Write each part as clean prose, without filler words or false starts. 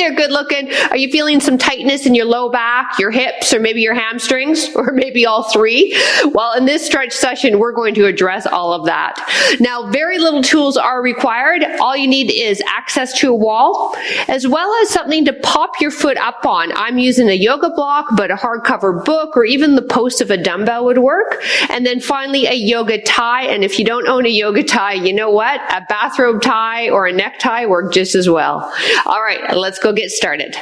there, good looking. Are you feeling some tightness in your low back, your hips, or maybe your hamstrings, or maybe all three? Well, in this stretch session, we're going to address all of that. Now, very little tools are required. All you need is access to a wall, as well as something to pop your foot up on. I'm using a yoga block, but a hardcover book or even the post of a dumbbell would work. And then finally, a yoga tie. And if you don't own a yoga tie, you know what? A bathrobe tie or a necktie work just as well. All right, let's go get started.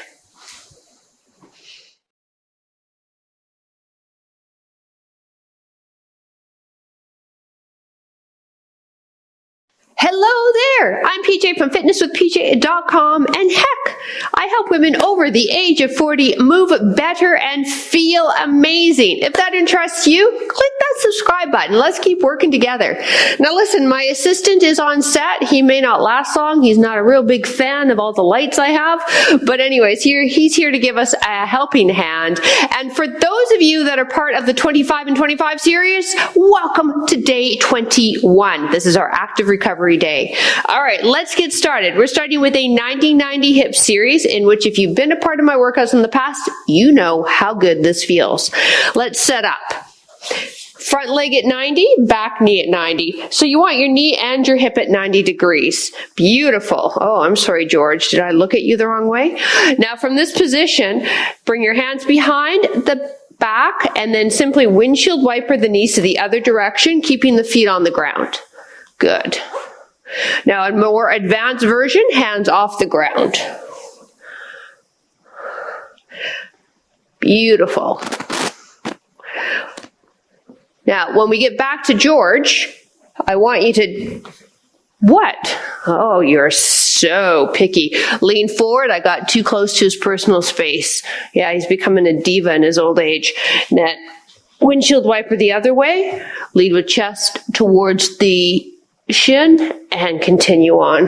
Hello there, I'm PJ from fitnesswithpj.com, and heck, I help women over the age of 40 move better and feel amazing. If that interests you, click that subscribe button. Let's keep working together. Now listen, my assistant is on set. He may not last long. He's not a real big fan of all the lights I have, but anyways, he's here to give us a helping hand. And for those of you that are part of the 25 and 25 series, welcome to day 21. This is our active recovery day. All right, let's get started. We're starting with a 90-90 hip series in which if you've been a part of my workouts in the past, you know how good this feels. Let's set up. Front leg at 90, back knee at 90. So you want your knee and your hip at 90 degrees. Beautiful. Oh, I'm sorry, George. Did I look at you the wrong way? Now from this position, bring your hands behind the back and then simply windshield wiper the knees to the other direction, keeping the feet on the ground. Good. Now, a more advanced version, hands off the ground. Beautiful. Now, when we get back to George, I want you to, what? Oh, you're so picky. Lean forward. I got too close to his personal space. Yeah, he's becoming a diva in his old age. Now, windshield wiper the other way. Lead with chest towards the shin and continue on.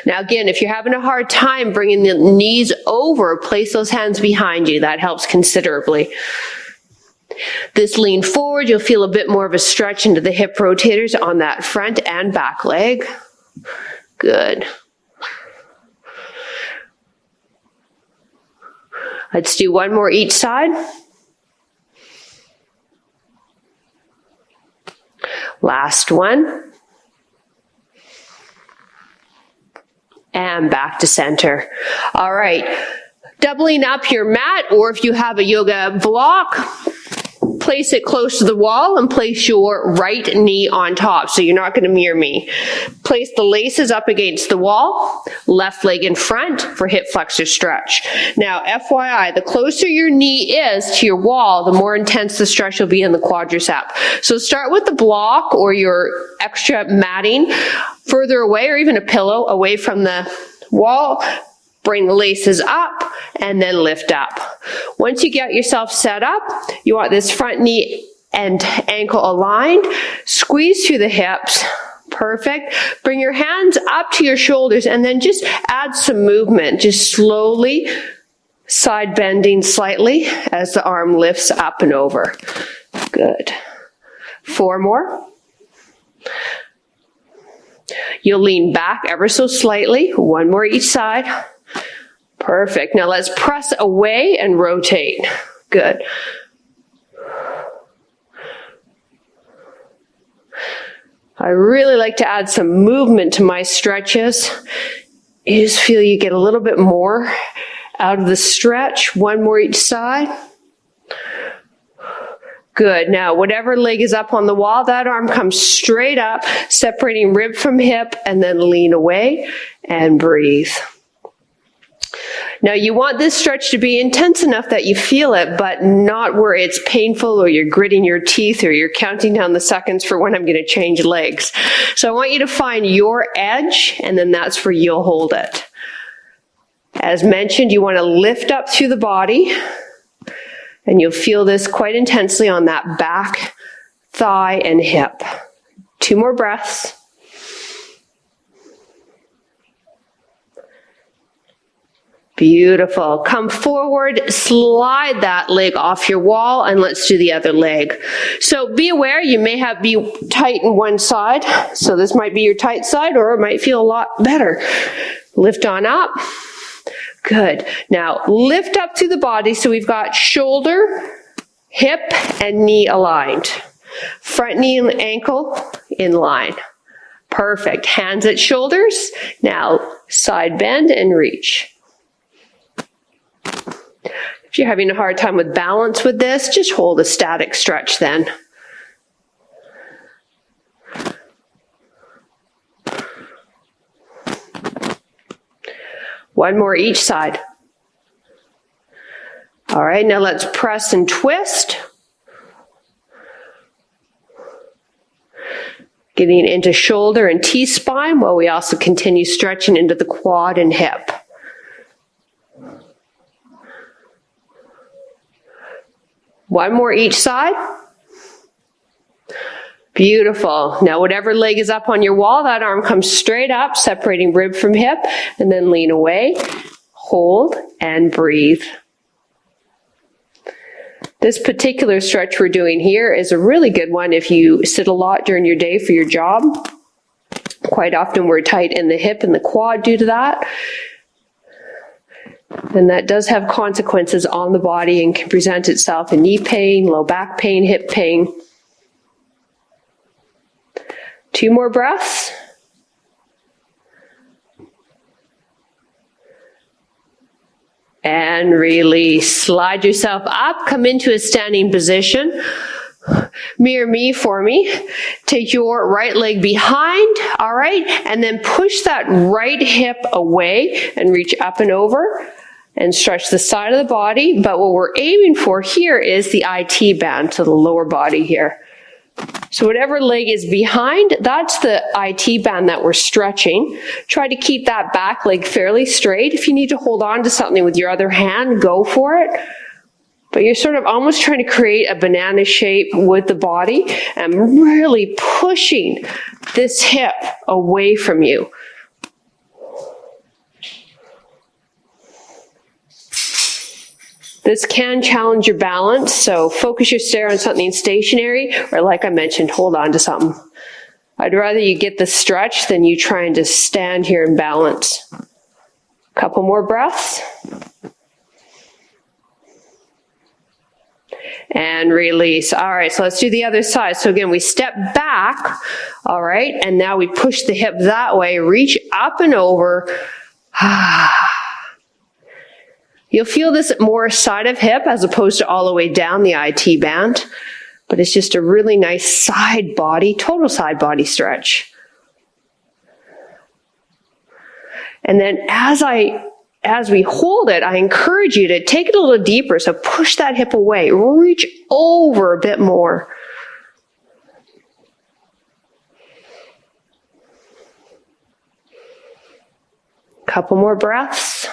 Now again, if you're having a hard time bringing the knees over, place those hands behind you. That helps considerably. This lean forward, you'll feel a bit more of a stretch into the hip rotators on that front and back leg. Good. Let's do one more each side. Last one. And back to center. All right, doubling up your mat, or if you have a yoga block, place it close to the wall and place your right knee on top, so you're not going to mirror me. Place the laces up against the wall, left leg in front for hip flexor stretch. Now, FYI, the closer your knee is to your wall, the more intense the stretch will be in the quadricep. So start with the block or your extra matting further away, or even a pillow away from the wall. Bring the laces up and then lift up. Once you get yourself set up, you want this front knee and ankle aligned. Squeeze through the hips. Perfect. Bring your hands up to your shoulders and then just add some movement. Just slowly side bending slightly as the arm lifts up and over. Good. 4 more. You'll lean back ever so slightly. 1 more each side. Perfect. Now let's press away and rotate. Good. I really like to add some movement to my stretches. You just feel you get a little bit more out of the stretch. 1 more each side. Good. Now, whatever leg is up on the wall, that arm comes straight up, separating rib from hip, and then lean away and breathe. Now, you want this stretch to be intense enough that you feel it, but not where it's painful or you're gritting your teeth or you're counting down the seconds for when I'm going to change legs. So I want you to find your edge, and then that's where you'll hold it. As mentioned, you want to lift up through the body. And you'll feel this quite intensely on that back, thigh, and hip. 2 more breaths. Beautiful. Come forward, slide that leg off your wall, and let's do the other leg. So be aware, you may be tight in one side. So this might be your tight side, or it might feel a lot better. Lift on up. Good. Now lift up through the body so we've got shoulder, hip, and knee aligned. Front knee and ankle in line. Perfect. Hands at shoulders. Now side bend and reach. If you're having a hard time with balance with this, just hold a static stretch then. One more each side. All right, now let's press and twist. Getting into shoulder and T-spine while we also continue stretching into the quad and hip. One more each side. Beautiful. Now whatever leg is up on your wall, that arm comes straight up, separating rib from hip, and then lean away, hold, and breathe. This particular stretch we're doing here is a really good one if you sit a lot during your day for your job. Quite often we're tight in the hip and the quad due to that. And that does have consequences on the body and can present itself in knee pain, low back pain, hip pain. 2 more breaths. And release. Slide yourself up, come into a standing position. Mirror me for me. Take your right leg behind, all right? And then push that right hip away and reach up and over and stretch the side of the body. But what we're aiming for here is the IT band, to the lower body here. So whatever leg is behind, that's the IT band that we're stretching. Try to keep that back leg fairly straight. If you need to hold on to something with your other hand, go for it. But you're sort of almost trying to create a banana shape with the body and really pushing this hip away from you. This can challenge your balance, so focus your stare on something stationary, or like I mentioned, hold on to something. I'd rather you get the stretch than you trying to stand here and balance. A couple more breaths. And release. All right, so let's do the other side. So again, we step back, all right, and now we push the hip that way, reach up and over. You'll feel this more side of hip as opposed to all the way down the IT band, but it's just a really nice side body, total side body stretch. And then as we hold it, I encourage you to take it a little deeper. So push that hip away, reach over a bit more. Couple more breaths.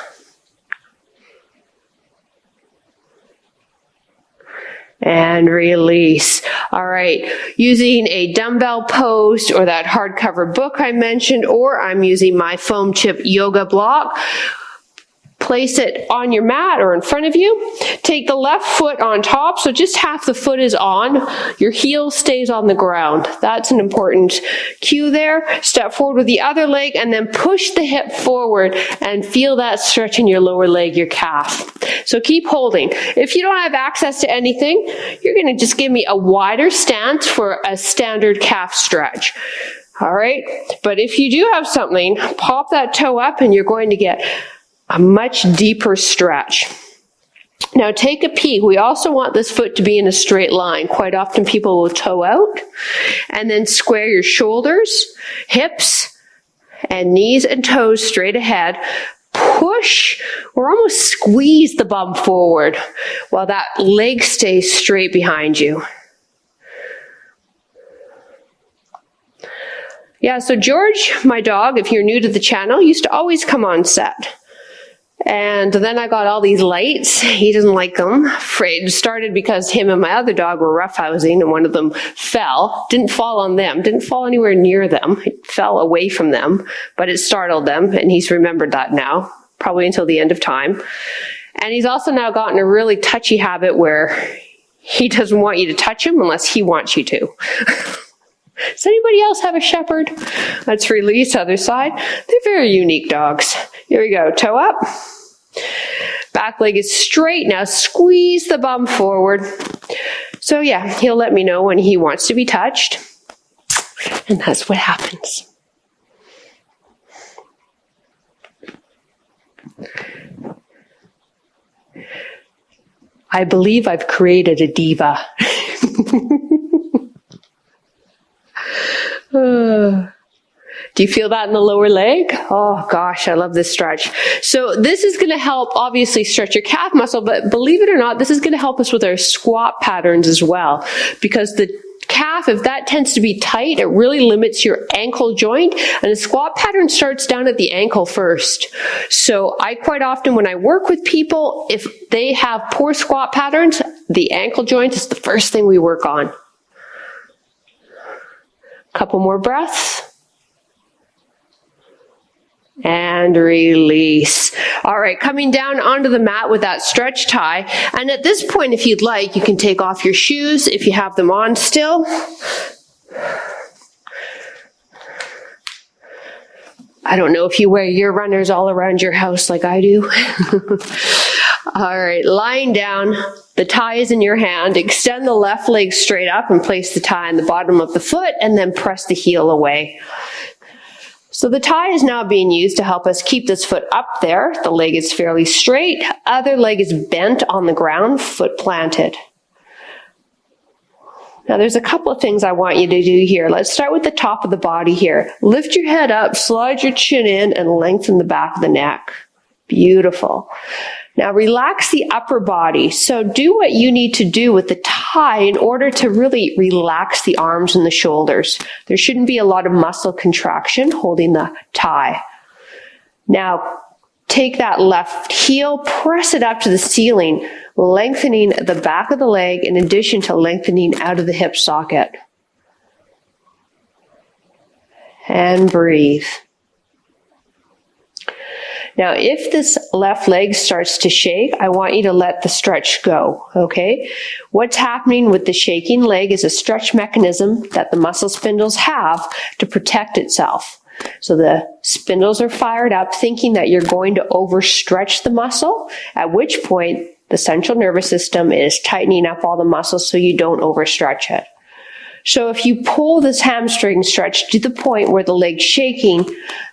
And release. All right, using a dumbbell post or that hardcover book I mentioned, or I'm using my foam chip yoga block. Place it on your mat or in front of you. Take the left foot on top, so just half the foot is on. Your heel stays on the ground. That's an important cue there. Step forward with the other leg and then push the hip forward and feel that stretch in your lower leg, your calf. So keep holding. If you don't have access to anything, you're going to just give me a wider stance for a standard calf stretch. All right? But if you do have something, pop that toe up and you're going to get a much deeper stretch. Now take a peek. We also want this foot to be in a straight line. Quite often people will toe out. And then square your shoulders, hips, and knees and toes straight ahead. Push or almost squeeze the bum forward while that leg stays straight behind you. Yeah, so George, my dog, if you're new to the channel, used to always come on set. And then I got all these lights. He doesn't like them. It started because him and my other dog were roughhousing and one of them fell. Didn't fall on them. Didn't fall anywhere near them. It fell away from them, but it startled them and he's remembered that now, probably until the end of time. And he's also now gotten a really touchy habit where he doesn't want you to touch him unless he wants you to. Does anybody else have a shepherd? Let's release, other side. They're very unique dogs. Here we go, toe up. back leg is straight. Now squeeze the bum forward. So yeah, he'll let me know when he wants to be touched. And that's what happens. I believe I've created a diva. Do you feel that in the lower leg? Oh gosh, I love this stretch. So this is going to help obviously stretch your calf muscle, but believe it or not, this is going to help us with our squat patterns as well, because the calf, if that tends to be tight, it really limits your ankle joint, and the squat pattern starts down at the ankle first. So I quite often, when I work with people, if they have poor squat patterns, the ankle joint is the first thing we work on. Couple more breaths. And release. All right, coming down onto the mat with that stretch tie. And at this point, if you'd like, you can take off your shoes if you have them on still. I don't know if you wear your runners all around your house like I do. All right, lying down, the tie is in your hand. Extend the left leg straight up and place the tie on the bottom of the foot, and then press the heel away. So the tie is now being used to help us keep this foot up there. The leg is fairly straight. Other leg is bent on the ground, foot planted. Now there's a couple of things I want you to do here. Let's start with the top of the body here. Lift your head up, slide your chin in, and lengthen the back of the neck. Beautiful. Now relax the upper body. So do what you need to do with the tie in order to really relax the arms and the shoulders. There shouldn't be a lot of muscle contraction holding the tie. Now take that left heel, press it up to the ceiling, lengthening the back of the leg in addition to lengthening out of the hip socket. And breathe. Now, if this left leg starts to shake, I want you to let the stretch go, okay? What's happening with the shaking leg is a stretch mechanism that the muscle spindles have to protect itself. So the spindles are fired up thinking that you're going to overstretch the muscle, at which point the central nervous system is tightening up all the muscles so you don't overstretch it. So if you pull this hamstring stretch to the point where the leg's shaking,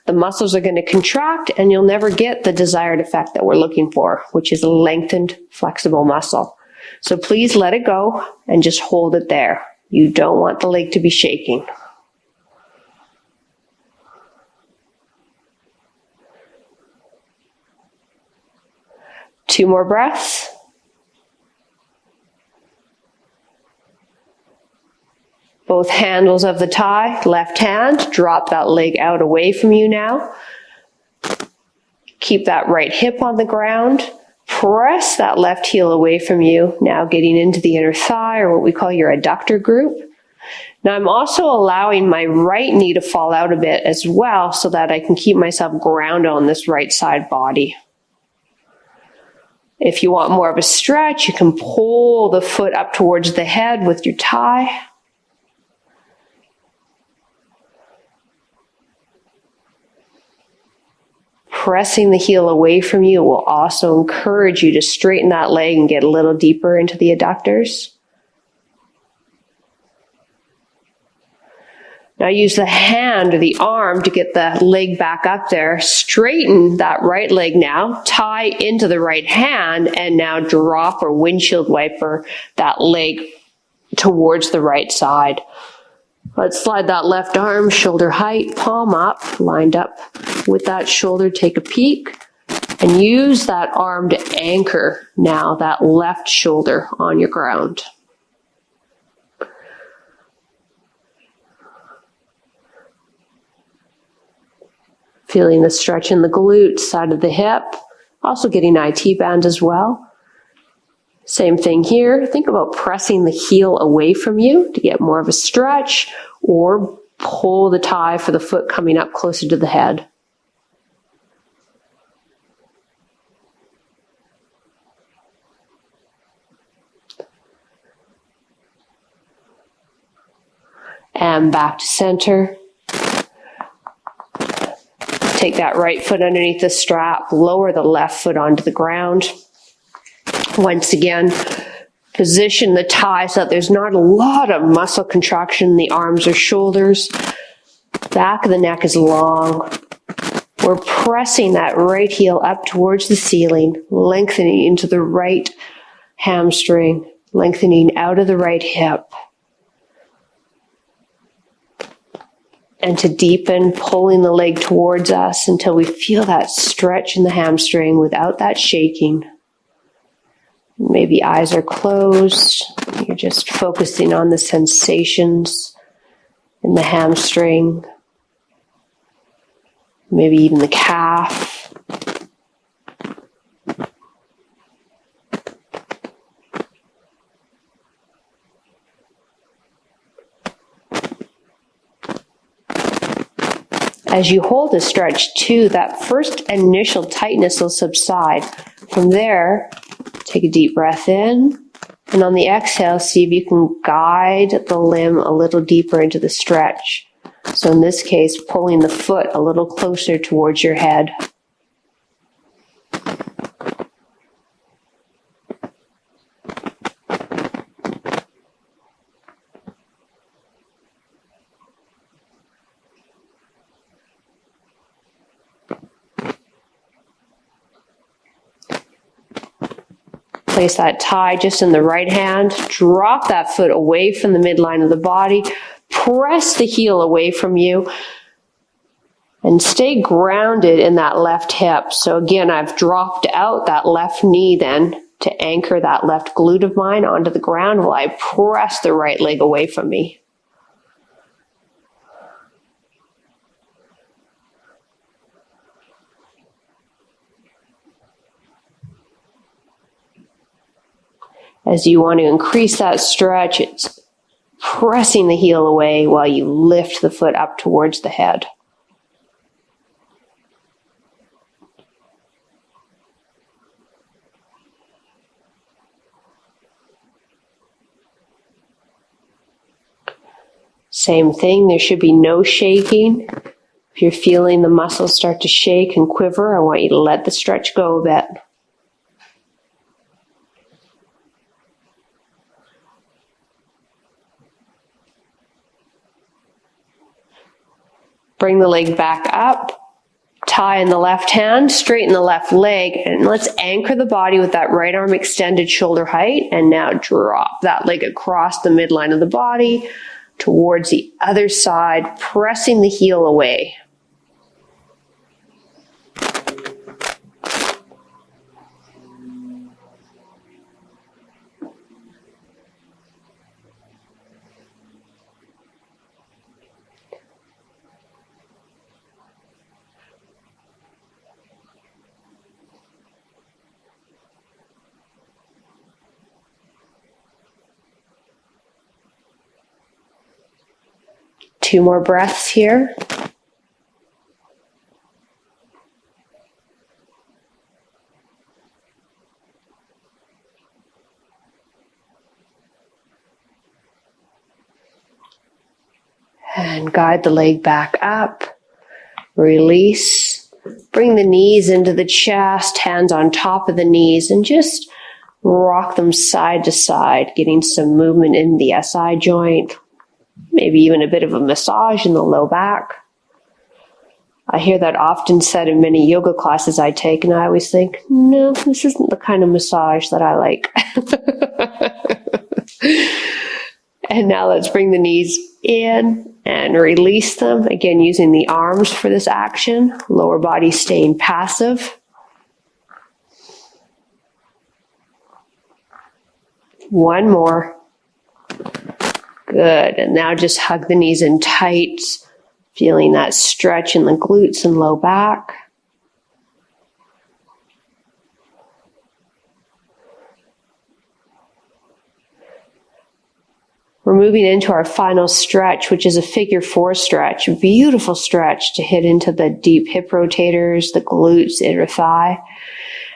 the muscles are going to contract and you'll never get the desired effect that we're looking for, which is a lengthened, flexible muscle. So please let it go and just hold it there. You don't want the leg to be shaking. Two more breaths. Both handles of the tie, left hand, drop that leg out away from you now. Keep that right hip on the ground. Press that left heel away from you, now getting into the inner thigh, or what we call your adductor group. Now I'm also allowing my right knee to fall out a bit as well so that I can keep myself grounded on this right side body. If you want more of a stretch, you can pull the foot up towards the head with your tie. Pressing the heel away from you will also encourage you to straighten that leg and get a little deeper into the adductors. Now use the hand or the arm to get the leg back up there. Straighten that right leg now, tie into the right hand, and now drop or windshield wiper that leg towards the right side. Let's slide that left arm, shoulder height, palm up, lined up with that shoulder. Take a peek and use that arm to anchor now that left shoulder on your ground. Feeling the stretch in the glutes, side of the hip, also getting IT band as well. Same thing here. Think about pressing the heel away from you to get more of a stretch, or pull the tie for the foot coming up closer to the head. And back to center. Take that right foot underneath the strap, lower the left foot onto the ground. Once again, position the thigh so that there's not a lot of muscle contraction in the arms or shoulders. Back of the neck is long. We're pressing that right heel up towards the ceiling, lengthening into the right hamstring, lengthening out of the right hip. And to deepen, pulling the leg towards us until we feel that stretch in the hamstring without that shaking. Maybe eyes are closed. You're just focusing on the sensations in the hamstring. Maybe even the calf. As you hold the stretch too, that first initial tightness will subside. From there, take a deep breath in, and on the exhale, see if you can guide the limb a little deeper into the stretch. So in this case, pulling the foot a little closer towards your head. Place that tie just in the right hand. Drop that foot away from the midline of the body. Press the heel away from you. And stay grounded in that left hip. So again, I've dropped out that left knee then to anchor that left glute of mine onto the ground while I press the right leg away from me. As you want to increase that stretch, it's pressing the heel away while you lift the foot up towards the head. Same thing, there should be no shaking. If you're feeling the muscles start to shake and quiver, I want you to let the stretch go a bit. Bring the leg back up, tie in the left hand, straighten the left leg, and let's anchor the body with that right arm extended shoulder height, and now drop that leg across the midline of the body towards the other side, pressing the heel away. Two more breaths here. And guide the leg back up. Release. Bring the knees into the chest, hands on top of the knees, and just rock them side to side, getting some movement in the SI joint. Maybe even a bit of a massage in the low back. I hear that often said in many yoga classes I take, and I always think, no, this isn't the kind of massage that I like. And now let's bring the knees in and release them. Again, using the arms for this action. Lower body staying passive. One more. Good, and now just hug the knees in tight, feeling that stretch in the glutes and low back. We're moving into our final stretch, which is a figure 4 stretch. A beautiful stretch to hit into the deep hip rotators, the glutes, inner thigh.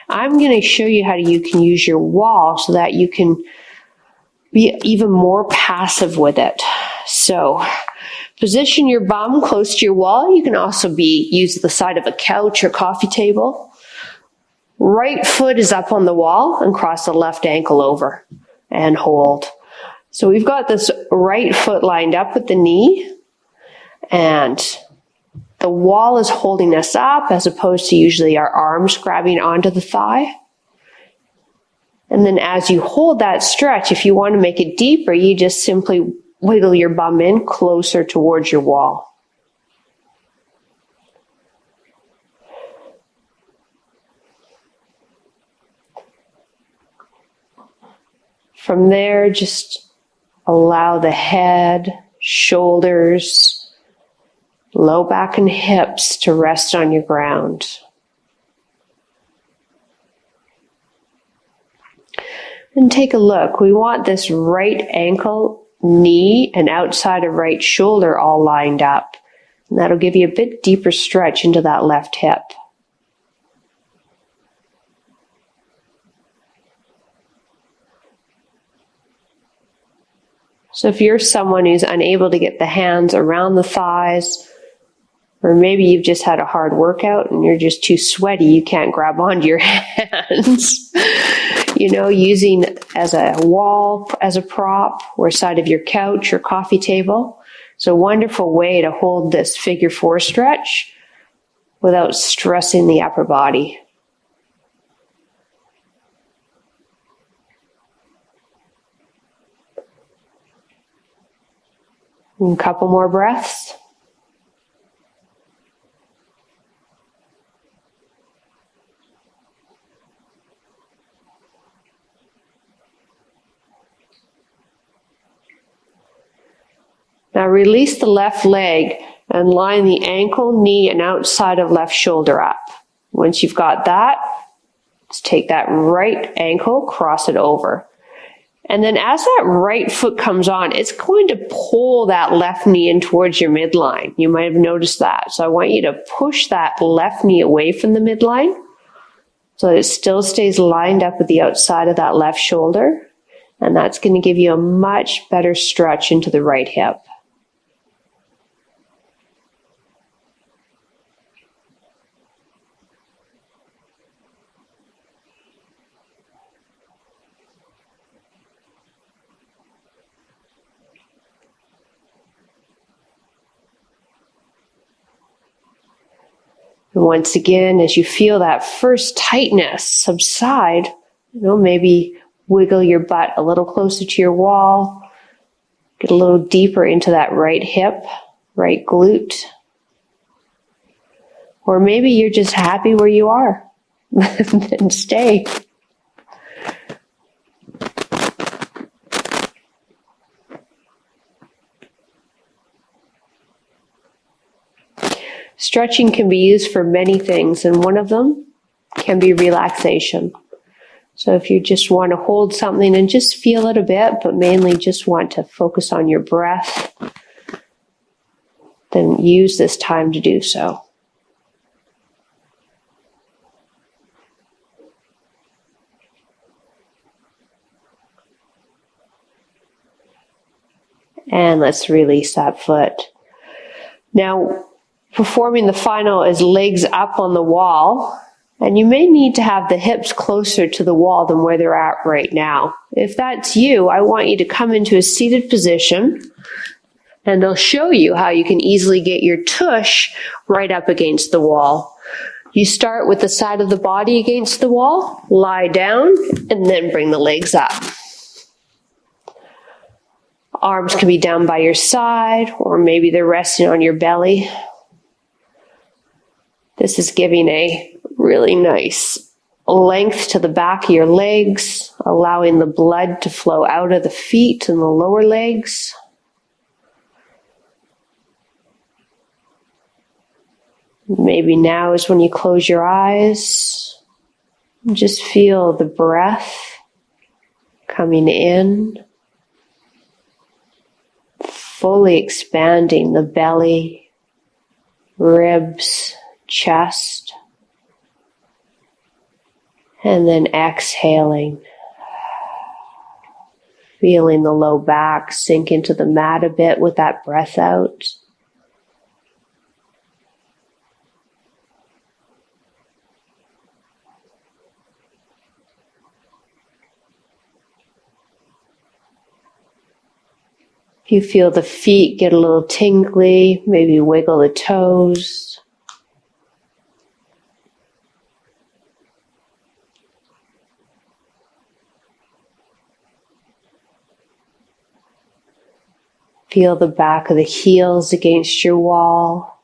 I'm going to show you how you can use your wall so that you can be even more passive with it. So position your bum close to your wall. You can also use the side of a couch or coffee table. Right foot is up on the wall and cross the left ankle over and hold. So we've got this right foot lined up with the knee, and the wall is holding us up as opposed to usually our arms grabbing onto the thigh. And then as you hold that stretch, if you want to make it deeper, you just simply wiggle your bum in closer towards your wall. From there, just allow the head, shoulders, low back and hips to rest on your ground. And take a look. We want this right ankle, knee, and outside of right shoulder all lined up. And that'll give you a bit deeper stretch into that left hip. So if you're someone who's unable to get the hands around the thighs, or maybe you've just had a hard workout and you're just too sweaty, you can't grab onto your hands, using as a wall, as a prop, or side of your couch or coffee table. It's a wonderful way to hold this figure 4 stretch without stressing the upper body. And a couple more breaths. Now release the left leg and line the ankle, knee, and outside of left shoulder up. Once you've got that, just take that right ankle, cross it over. And then as that right foot comes on, it's going to pull that left knee in towards your midline. You might have noticed that. So I want you to push that left knee away from the midline so that it still stays lined up with the outside of that left shoulder. And that's going to give you a much better stretch into the right hip. And once again, as you feel that first tightness subside, maybe wiggle your butt a little closer to your wall, get a little deeper into that right hip, right glute. Or maybe you're just happy where you are, then stay. Stretching can be used for many things, and one of them can be relaxation. So if you just want to hold something and just feel it a bit, but mainly just want to focus on your breath, then use this time to do so. And let's release that foot. Now, performing the final is legs up on the wall, and you may need to have the hips closer to the wall than where they're at right now. If that's you, I want you to come into a seated position, and they'll show you how you can easily get your tush right up against the wall. You start with the side of the body against the wall, lie down, and then bring the legs up. Arms can be down by your side, or maybe they're resting on your belly. This is giving a really nice length to the back of your legs, allowing the blood to flow out of the feet and the lower legs. Maybe now is when you close your eyes. Just feel the breath coming in, fully expanding the belly, ribs, chest, and then exhaling, feeling the low back sink into the mat a bit with that breath out. If you feel the feet get a little tingly, maybe wiggle the toes. Feel the back of the heels against your wall.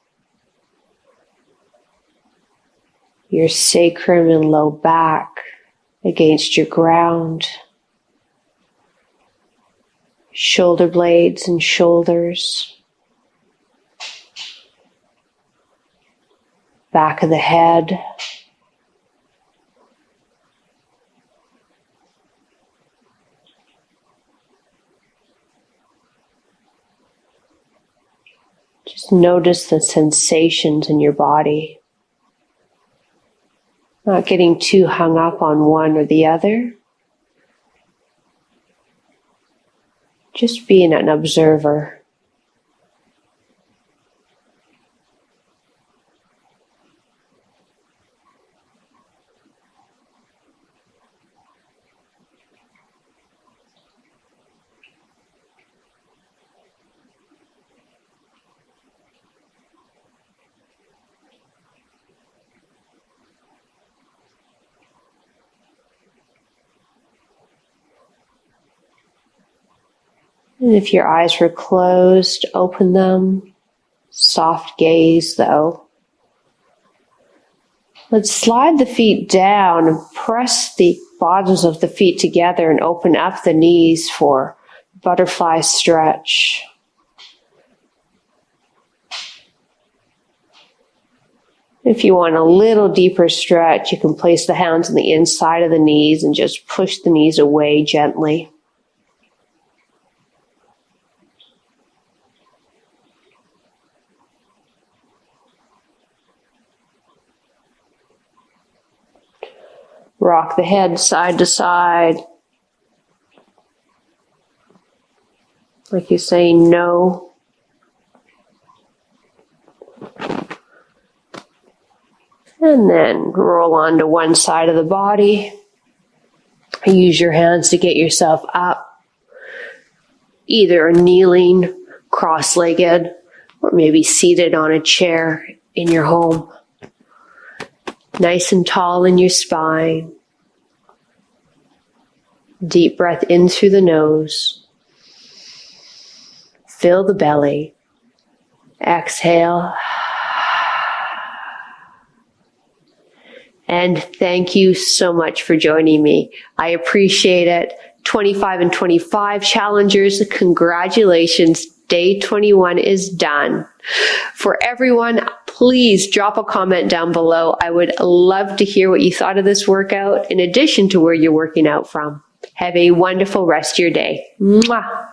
Your sacrum and low back against your ground. Shoulder blades and shoulders. Back of the head. Just notice the sensations in your body. Not getting too hung up on one or the other. Just being an observer. And if your eyes were closed, open them. Soft gaze though. Let's slide the feet down and press the bottoms of the feet together and open up the knees for butterfly stretch. If you want a little deeper stretch, you can place the hands on the inside of the knees and just push the knees away gently. Rock the head side to side. Like you're saying no. And then roll onto one side of the body. Use your hands to get yourself up. Either kneeling, cross-legged, or maybe seated on a chair in your home. Nice and tall in your spine. Deep breath in through the nose. Fill the belly. Exhale. And thank you so much for joining me. I appreciate it. 25 and 25 challengers, congratulations. Day 21 is done. For everyone, please drop a comment down below. I would love to hear what you thought of this workout in addition to where you're working out from. Have a wonderful rest of your day. Mwah.